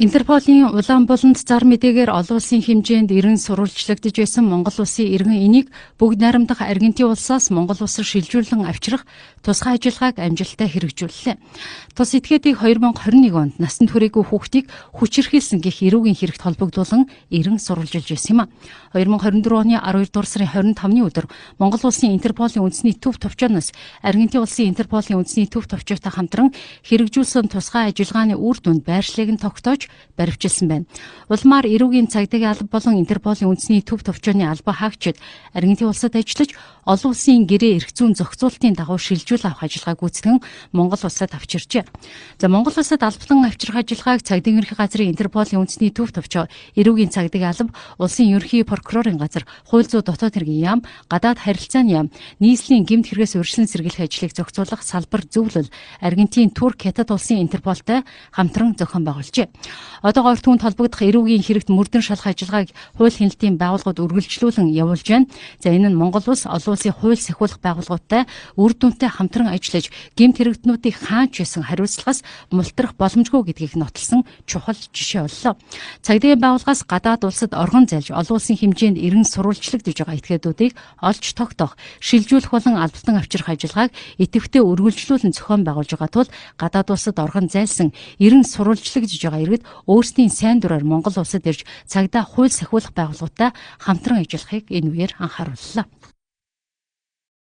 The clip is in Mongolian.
Интерполийн улаан болонд зар мэдээгээр олон улсын хэмжээнд эрен сурвалжлагдж байсан Монгол улсын иргэн энийг бүгд найрамдах Аргентин улсаас Монгол улсад шилжүүлэн авчрах тусгай ажиллагааг амжилттай хэрэгжүүллээ. Тус этгээдийг 2021 онд насанд хүрээгүй хүүхдийг хүчирхийлсэн гэх эрүүгийн хэрэгт холбогдуулан эрен сурвалжилж байсан юм а. 2024 оны 12 дугаар сарын 25-ны өдөр Монгол улсын Интерполийн үндэсний төв товчооноос Аргентин улсын Интерполийн үндэсний төв товчоотой хамтран хэрэгжүүлсэн тусгай ажиллагааны үр дүнд байршлыг нь тогтоож баривчилсан байна. Улмаар эрүүгийн цагдаагийн алба болон Интерполийн үндэсний төв товчооны алба хаагчид Аргентин улсад ажиллаж олон улсын гэрээ эрх зүйн зохицуултын дагуу шилжүүл авах ажиллагаа гүйцэтгэн Монгол улсад авчирчээ. Монгол улсад албан авчрах ажиллагааг цагдаагийн ерхий газрын Интерполийн үндэсний төв товчоо, эрүүгийн цагдаагийн алба, улсын ерхий прокурорын газар, хууль зүйн дотоод хэргийн яам, гадаад харилцааны яам, нийслэлийн гэмт хэрэгээс урьдчилан сэргийлэх ажлыг зохицуулах салбар зөвлөл Аргентин, Турк, Хятад улсын Интерполтой хамтран зохион байгуулжээ. Одоогоор түүнд холбогдох эрүүгийн хэрэгт мөрдөн шалах ажиллагааг хууль хяналтын байгууллагууд үргэлжлүүлэн явуулж байна. Энэ нь Монгол улс олон улсын хууль сахиулах байгууллагуудтай үр дүнтэй хамтран ажиллаж гэмт хэрэгтнүүдийг хаанч байсан хариуцлагаас мултрах боломжгүй гэдгийг нотолсон чухал жишээ боллоо. Цагдаагийн байгууллагаас гадаад улсад оргон зайлж олон улсын хэмжээнд эрен сурвалжлагдж байгаа этгээдүүдийг олж тогтоох, шилжүүлэх болон албатан авчрах ажиллагааг идэвхтэй үргэлжлүүлэн зохион байгуулж байгаа тул гадаад улсад оргон зайлсан эрен сурвалжлагдж байгаа иргэд өөрсдийн сайн дураар Монгол улсад ирж цагдаа хууль сахиулах байгууллагуудтай хамтран ажиллахыг энэ үеэр анхаарууллаа.